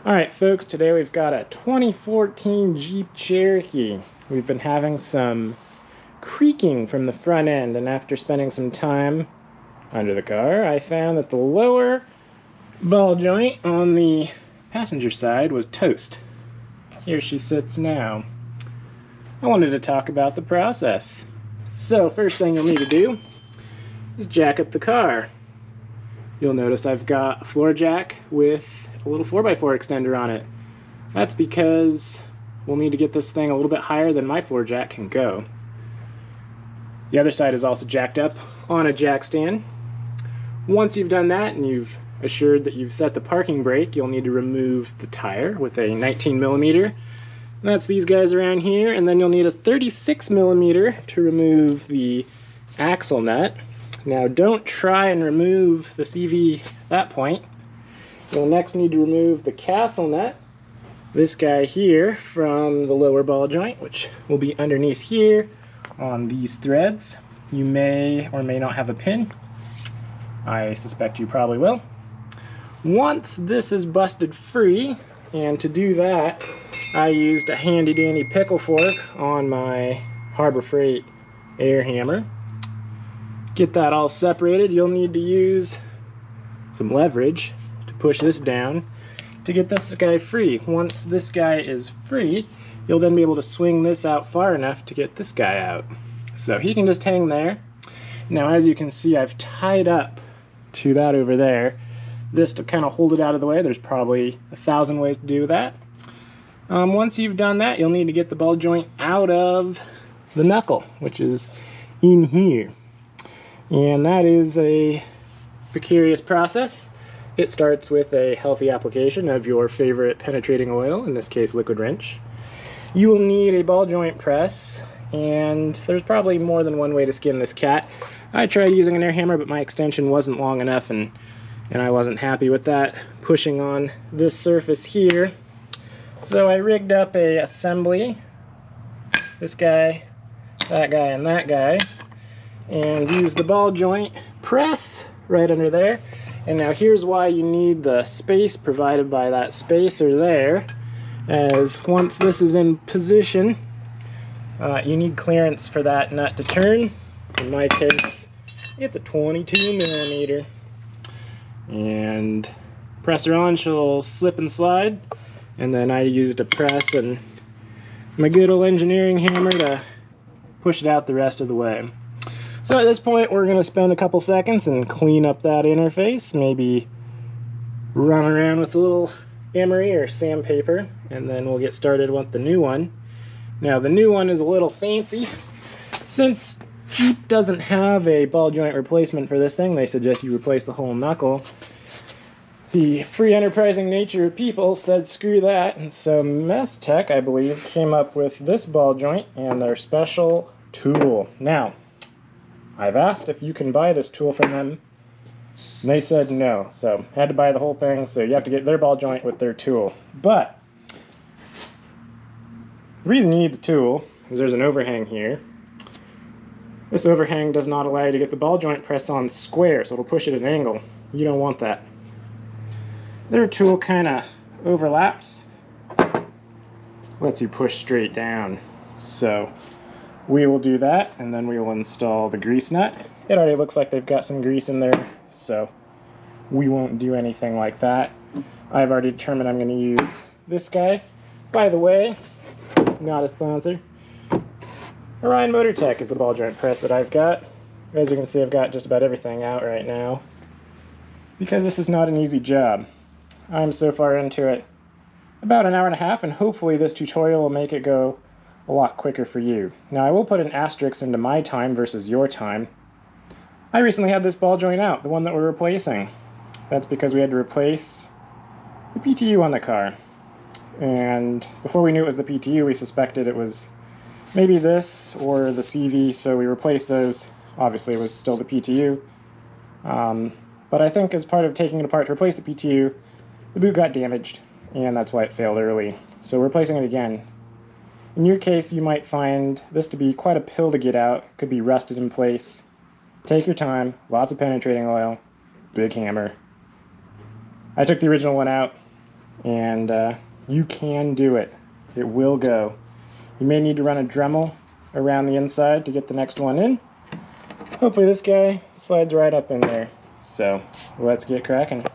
Alright folks, today we've got a 2014 Jeep Cherokee. We've been having some creaking from the front end, and after spending some time under the car, I found that the lower ball joint on the passenger side was toast. Here she sits now. I wanted to talk about the process. So first thing you'll need to do is jack up the car. You'll notice I've got a floor jack with a little 4x4 extender on it. That's because we'll need to get this thing a little bit higher than my floor jack can go. The other side is also jacked up on a jack stand. Once you've done that and you've assured that you've set the parking brake, you'll need to remove the tire with a 19mm. That's these guys around here, and then you'll need a 36mm to remove the axle nut. Now don't try and remove the CV at that point. You'll next need to remove the castle nut, this guy here, from the lower ball joint, which will be underneath here on these threads. You may or may not have a pin. I suspect you probably will. Once this is busted free, and to do that I used a handy dandy pickle fork on my Harbor Freight air hammer. Get that all separated, you'll need to use some leverage to push this down to get this guy free. Once this guy is free, you'll then be able to swing this out far enough to get this guy out. So he can just hang there. Now as you can see, I've tied up to that over there. This to kind of hold it out of the way. There's probably 1,000 ways to do that. Once you've done that, you'll need to get the ball joint out of the knuckle, which is in here. And that is a precarious process. It starts with a healthy application of your favorite penetrating oil, in this case liquid wrench. You will need a ball joint press, and there's probably more than one way to skin this cat. I tried using an air hammer, but my extension wasn't long enough, and I wasn't happy with that pushing on this surface here. So I rigged up a assembly, this guy, and that guy, and use the ball joint press right under there. And now here's why you need the space provided by that spacer there, as once this is in position, you need clearance for that nut to turn. In my case, it's a 22mm. And press her on, she'll slip and slide, and then I used a press and my good old engineering hammer to push it out the rest of the way. So at this point we're going to spend a couple seconds and clean up that interface, maybe run around with a little emory or sandpaper, and then we'll get started with the new one. Now the new one is a little fancy. Since Jeep doesn't have a ball joint replacement for this thing, they suggest you replace the whole knuckle. The free enterprising nature of people said screw that, and so Mevotech, I believe, came up with this ball joint and their special tool. Now, I've asked if you can buy this tool from them, and they said no, so had to buy the whole thing, so you have to get their ball joint with their tool. But the reason you need the tool is there's an overhang here. This overhang does not allow you to get the ball joint press on square, so it'll push it at an angle. You don't want that. Their tool kind of overlaps, lets you push straight down. So we will do that, and then we will install the grease nut. It already looks like they've got some grease in there, so we won't do anything like that. I've already determined I'm going to use this guy. By the way, not a sponsor. Orion Motortech is the ball joint press that I've got. As you can see, I've got just about everything out right now, because this is not an easy job. I'm so far into it, about an hour and a half, and hopefully this tutorial will make it go a lot quicker for you. Now I will put an asterisk into my time versus your time. I recently had this ball joint out, the one that we're replacing. That's because we had to replace the PTU on the car. And before we knew it was the PTU, we suspected it was maybe this or the CV, so we replaced those. Obviously it was still the PTU. But I think as part of taking it apart to replace the PTU, the boot got damaged, and that's why it failed early. So we're replacing it again. In your case, you might find this to be quite a pill to get out. It could be rusted in place. Take your time, lots of penetrating oil, big hammer. I took the original one out. and you can do it. It will go. You may need to run a Dremel around the inside to get the next one in. Hopefully this guy slides right up in there. So let's get cracking.